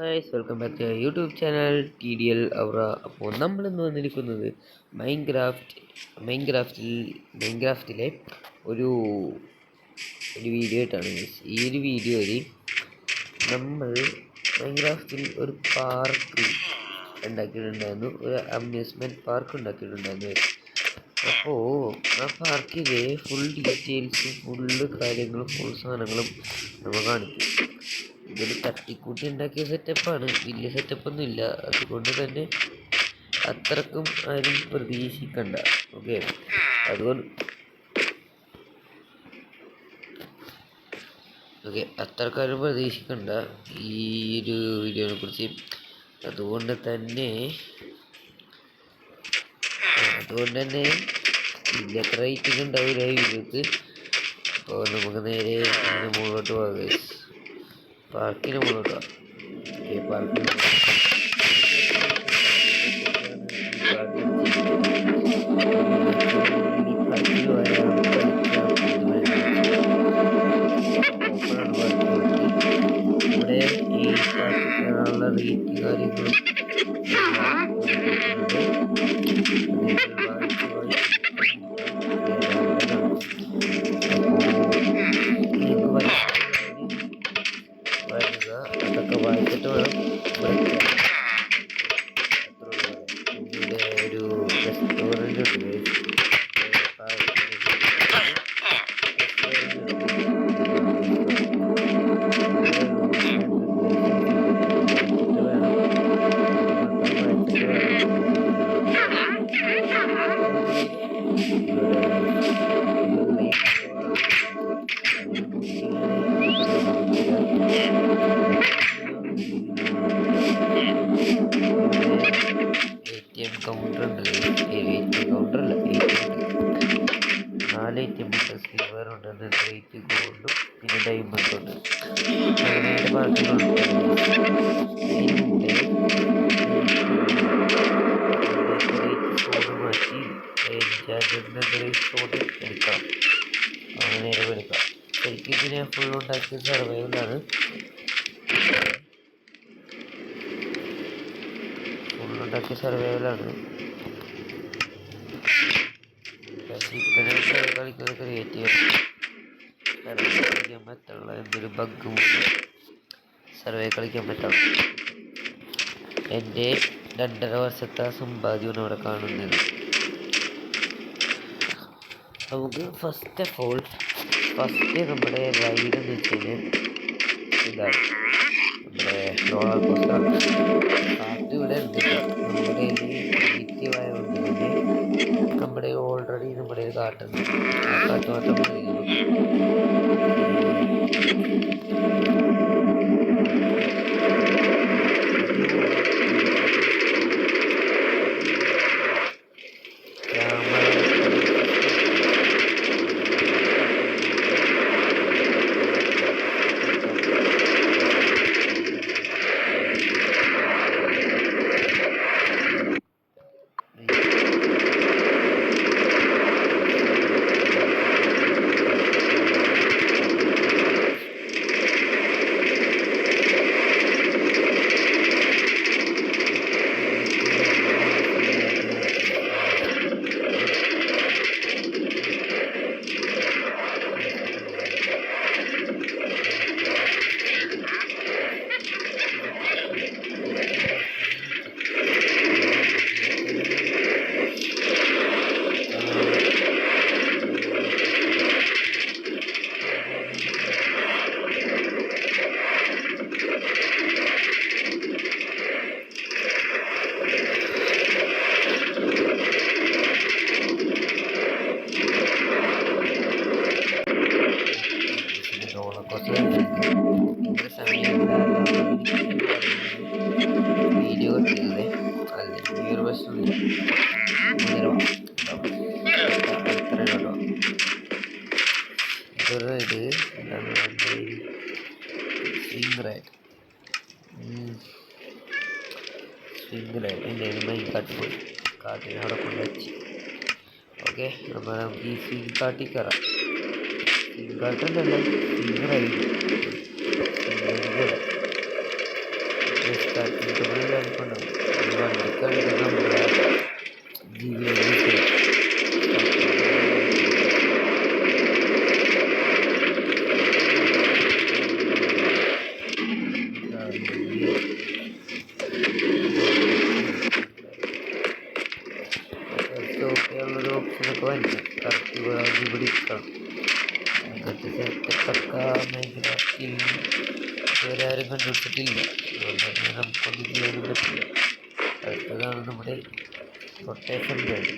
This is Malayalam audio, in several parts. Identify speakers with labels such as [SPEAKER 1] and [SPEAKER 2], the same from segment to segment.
[SPEAKER 1] Guys welcome back to YouTube channel TDL അവറ. അപ്പോൾ നമ്മളിന്ന് വന്നിരിക്കുന്നത് മൈൻക്രാഫ്റ്റിലെ ഒരു ഒരു വീഡിയോ ആയിട്ടാണ്. ഈ ഒരു വീഡിയോയിൽ നമ്മൾ മൈൻക്രാഫ്റ്റിൽ ഒരു പാർക്ക് ഉണ്ടാക്കിയിട്ടുണ്ടായിരുന്നു, ഒരു അമ്യൂസ്മെൻറ്റ് പാർക്ക് ഉണ്ടാക്കിയിട്ടുണ്ടായിരുന്നു. അപ്പോൾ ആ പാർക്കിലെ ഫുൾ ഡീറ്റെയിൽസും കാര്യങ്ങളും ഫുൾ സാധനങ്ങളും നമ്മൾ കാണിക്കും. ഇതൊരു തട്ടിക്കൂട്ടി ഉണ്ടാക്കിയ സെറ്റപ്പാണ്, വലിയ സെറ്റപ്പൊന്നും ഇല്ല. അതുകൊണ്ട് തന്നെ അത്രക്കും ആരും പ്രതീക്ഷിക്കണ്ട. ഓക്കെ, അത്രക്കാരും പ്രതീക്ഷിക്കണ്ട ഈ ഒരു വീഡിയോനെ കുറിച്ച്. അതുകൊണ്ട് തന്നെ വലിയ അത്ര റേറ്റിംഗ് ഉണ്ടാവില്ല ഈ വീഡിയോക്ക്. അപ്പോൾ നമുക്ക് നേരെ മുകളിലോട്ട് പോകാം. പാർക്കിന് മുകളിലോട്ട് പോകാം. പാർക്കിന് ഇവിടെ ഈ പാർക്കിനുള്ള റേറ്റ് കാര്യങ്ങളും അതൊക്കെ വായിച്ചിട്ട് വേണം ഇവിടെ ഒരു റെസ്റ്റോറൻ്റ് ഉണ്ട്. ATM കൗണ്ടർ ഉണ്ട്. ATM കൗണ്ടറല്ല, നാല് ATM ഉണ്ട്. സിൽവർ ഉണ്ട്, റേറ്റ് ഗോൾഡും പിന്നെ ഡയമണ്ടും ഉണ്ട്. അങ്ങനെ പാർട്ടികളുണ്ട്. സോഡ് മാറ്റി സോഡ് എടുക്കാം. അങ്ങനെ നേരെ എടുക്കാം. ശരിക്കും ഇതിനെ ഫുൾ ഉണ്ടാക്കിയ സർവൈവലാണ്. കളിക്കുന്ന ക്രിയേറ്റീവ് കളിക്കാൻ പറ്റുള്ള എന്തൊരു ബഗ് മൂലം സർവേ കളിക്കാൻ പറ്റാം. എൻ്റെ 2.5 വർഷത്തെ സമ്പാദ്യമാണ് അവിടെ കാണുന്നത്. നമുക്ക് ഫസ്റ്റ് നമ്മുടെ റൈഡ് എന്ന് വെച്ചാൽ ഇതാണ്, നമ്മുടെ റോളർ കോസ്റ്റർ. കാറ്റ് ഇവിടെ ഉണ്ട്. നമ്മുടെ നെഗറ്റീവായതുകൊണ്ട് തന്നെ നമ്മുടെ ഓൾറെഡി നമ്മുടെ കാട്ടുണ്ട്. ആ കാറ്റ് മാത്രം മതി നമുക്ക്. വീഡിയോ കിട്ടുന്നത് അല്ലെങ്കിൽ ഈ ഒരു പ്രശ്നം ഇത് എന്താണ് സ്വിംഗ് റൈഡ് എൻ്റെ മൈൻ കാട്ടി പോയി. കാട്ടിനെ അവിടെ കൊണ്ടുവച്ച്. ഓക്കെ, അപ്പോൾ നമുക്ക് ഈ സ്വിംഗ് കാട്ടി കയറാം. സ്വിംഗ് കാട്ടല്ല, സ്വിംഗ് റൈഡ്. സ്റ്റാർട്ടിങ് എല്ലാവർക്കും ഉണ്ടാവും. വണ്ടിക്കാണെങ്കിൽ നമ്മുടെ ജീവിതത്തിൽ സ്റ്റോപ്പിയുള്ളൊരു ഓപ്ഷനൊക്കെ വരുന്നത് കറക്റ്റ് വേണ്ടി പിടിക്കണം. അങ്ങനത്തെ സെറ്റപ്പൊക്കെ ഭയങ്കര വേറെ ആരും കണ്ടുപിടിച്ചിട്ടില്ല. അതുകൊണ്ട് തന്നെ നമുക്കൊന്നും ചെയ്യാനും പറ്റില്ല. അടുത്തതാണ് നമ്മുടെ റൊട്ടേഷൻ ഗൈഡ്.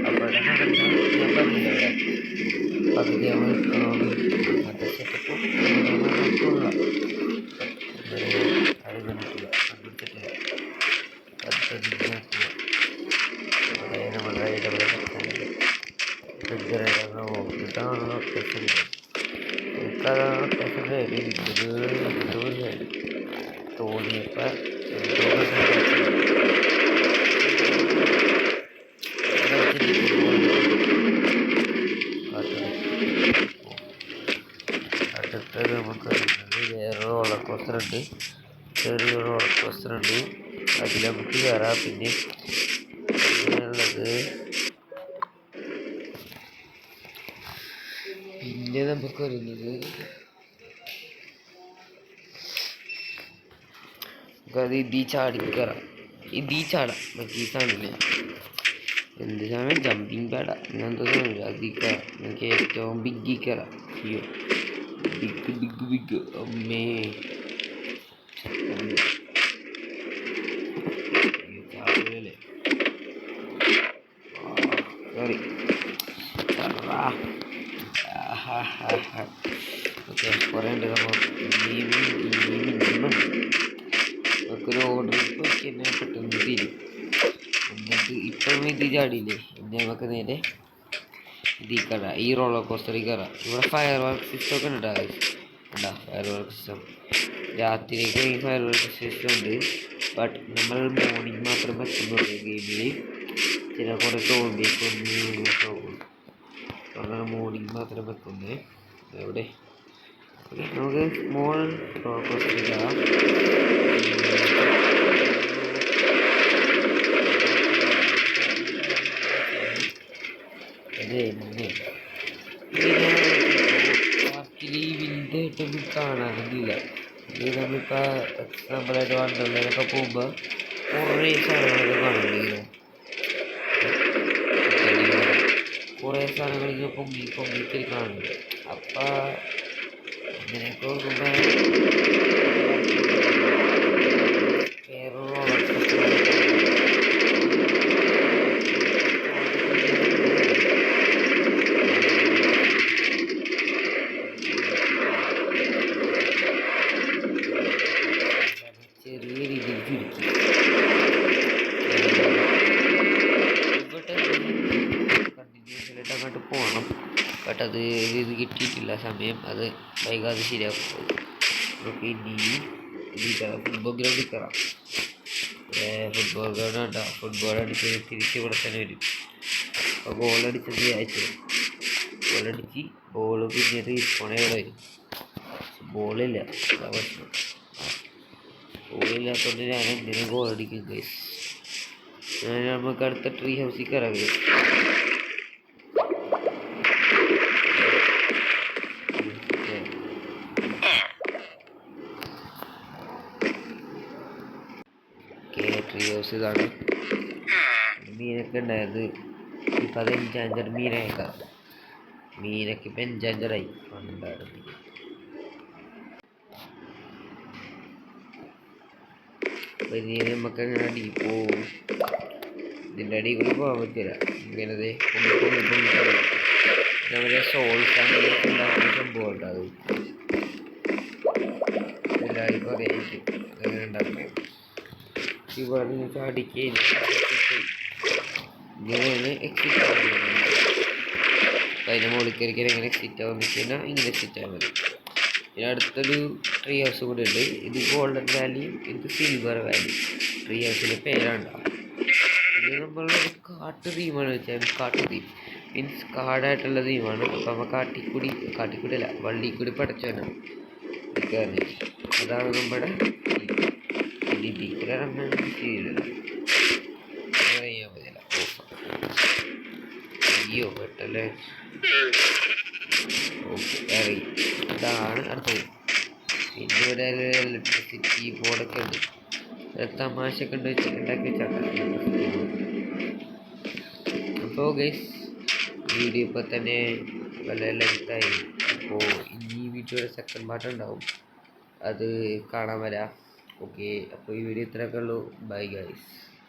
[SPEAKER 1] അവിടെ നടന്ന ഞാൻ പറഞ്ഞില്ല അവിടെ പകുതി അങ്ങനത്തെ സെറ്റപ്പും കൊള്ളാം. അത് കണ്ടിട്ടില്ല, കണ്ടുപിടിച്ചിട്ടില്ല. ഇവിടെ നമ്മുടെ ഇടപെടൽ ഇതാണ് റൊട്ടേഷൻ ഗൈഡ്. എനിക്കതാണ് റൊട്ടേഷൻ ഗൈഡ് തോന്നിയപ്പോൾ എന്തോ അടുത്തത് നമുക്ക് വേറെ റോളർ കോസ്റ്റർ ഉണ്ട്, ചെറിയ റോളർ കോസ്റ്റർ ഉണ്ട്. അതിൽ നമുക്ക് കയറാം. പിന്നെ നമുക്ക് വരുന്നത് അത് ഇതീ ചാടി കയറാം. ഇതീ ചാടാം. മറ്റേ ഈ സാധനമില്ലേ, എന്ത് സാധനം, ജമ്പിങ് പാഡാ അങ്ങനത്തെ സാധനമില്ല, അതിൽ കയറാം. നമുക്ക് ഏറ്റവും ബിഗ്ഗിൽ കയറാം. അയ്യോ ബിഗ് അമ്മേ ചാടൂലല്ലേ. സോറി ഓക്കെ, കുറേ ഉണ്ട്. നമ്മൾ നമുക്കൊരു ഓർഡർ നോക്കി തന്നെ പെട്ടെന്ന് തീരും. എന്നിട്ട് ഇപ്പം ഇത് ചാടിയില്ലേ, പിന്നെ നമുക്ക് നേരെ ഇതിൽ കയറാം. ഈ റോളർ കോസ്റ്ററിൽ കയറാം. ഇവിടെ ഫയർ വർക്ക് സിസ്റ്റം ഒക്കെ ഉണ്ടാകും. ഫയർ വർക്ക് സിസ്റ്റം രാത്രിയൊക്കെ ഈ ഫയർ വർക്ക് സിസ്റ്റം ഉണ്ട്. ബട്ട് നമ്മൾ മോർണിംഗ് മാത്രം വെക്കുന്നുള്ളൂ ഗെയിമിൽ. ചില കുറേ സോംബിയൊക്കെ ഒന്ന് പോകും. അതുകൊണ്ടാണ് മോർണിംഗ് മാത്രം വെക്കുന്നത്. എവിടെ നമുക്ക് സ്മോൾ റോളർ കോസ്റ്ററിൽ കയറാം. അതെ മുന്നേ വിൻ്റെയായിട്ടൊന്നും കാണാനൊന്നുമില്ല. ഇത് നമ്മളിപ്പോൾ എക്സാമ്പിളായിട്ട് വണ്ടർലയിലൊക്കെ പോകുമ്പോൾ കുറേ സാധനങ്ങളൊക്കെ കാണുന്നില്ല. കുറേ സാധനങ്ങൾ ഇങ്ങനെ പൊങ്ങിയിട്ട് കാണുന്നുണ്ട്. അപ്പം അങ്ങനെയൊക്കെ നോക്കുമ്പോൾ വേറെ ചെറിയ രീതിയിൽ ചുരുക്കി കണ്ടിന്യൂസിലായിട്ട് അങ്ങോട്ട് പോകണം. ബട്ട് അത് ഇത് കിട്ടിയിട്ടില്ല സമയം. അത് വൈകാതെ ശരിയാക്കും. നമുക്ക് ഇനി ഫുട്ബോൾ ഗ്രൗണ്ടിൽ കയറാം. ഫുട്ബോൾ ഗ്രൗണ്ട് ഉണ്ടാവും. ഫുട്ബോൾ അടിച്ച് തിരിച്ച് ഇവിടെ തന്നെ വരും. അപ്പോൾ ഗോളടിച്ചത് അയച്ചു. ഗോളടിച്ച് ബോള് പിന്നെ റീസ്പോണേ ഇവിടെ വരും. ബോളില്ല, പ്രശ്നം. ബോളില്ലാത്തതുകൊണ്ട് ഞാൻ എന്തിനും ഗോളടിക്കും ഗൈസ്. നമുക്ക് അടുത്ത ട്രീ ഹൗസിൽ കയറാം. ട്രീ ഹൗസ് ഇതാണ്. മീനൊക്കെ ഉണ്ടായത് ഇപ്പം അത് എൻചാഞ്ചർ മീനൊക്കെ. മീനൊക്കെ ഇപ്പം എൻചാഞ്ചറായി ഉണ്ടായിരുന്നു. അപ്പം ഇതിന് നമുക്ക് അങ്ങനെ അടി പോവും. ഇതിൻ്റെ അടിയിൽ കൂടി പോകാൻ പറ്റില്ല. ഇങ്ങനെ നമ്മുടെ സോൾസാണ് ഉണ്ടാക്കുന്ന സംഭവം ഉണ്ടാകും. എല്ലാവർക്കും അറിയായിരിക്കും അങ്ങനെ ഉണ്ടാക്കുന്നത്. ഇവിടെ ചാടിക്ക് ഇങ്ങനെയാണ് എക്സിറ്റ് ആവുന്നത്. അതിൻ്റെ മുകളിൽ കയറിക്കാൻ എങ്ങനെ എക്സിറ്റ് ആവുമെന്ന് വെച്ച് കഴിഞ്ഞാൽ ഇങ്ങനെ എക്സിറ്റ് ആവാൻ മതി. പിന്നെ അടുത്തൊരു ട്രീ ഹൗസ് കൂടെ ഉണ്ട്. ഇത് ഗോൾഡൻ വാലിയും ഇത് സിൽവർ വാലി. ട്രീ ഹൗസിൻ്റെ പേരാണ്. ഇത് നമ്മളൊരു കാട്ടു തീമാണ് വെച്ചാൽ കാട്ടു തീം മീൻസ് കാടായിട്ടുള്ള തീമാണ്. അപ്പം നമ്മൾ കാട്ടിക്കൂടി അല്ല വള്ളിക്കൂടി പടച്ചോനാണ് കയറി. അതാണ് നമ്മുടെ ഇനി തീരാറങ്ങാൻ ചെയ്യില്ല ചെയ്യാൻ പറ്റില്ല. അയ്യോ പെട്ടല്ലേ. ഓക്കെ കയറി. ഇതാണ് അടുത്തത്. പിന്നെ ഇവിടെ ഇലക്ട്രിസിറ്റി ബോർഡൊക്കെ ഉണ്ട്. തമാശയൊക്കെ ഉണ്ട് ഉണ്ടാക്കി വെച്ചാൽ. അപ്പോൾ ഗൈസ് വീഡിയോ ഇപ്പോൾ തന്നെ വളരെ ലെങ്തായി. അപ്പോൾ ഇനി വീഡിയോയുടെ സെക്കൻഡ് പാർട്ട് ഉണ്ടാവും, അത് കാണാൻ വരാം. ഓക്കെ അപ്പോൾ ഈ വീഡിയോ ഇത്രയൊക്കെ ഉള്ളൂ. Bye guys.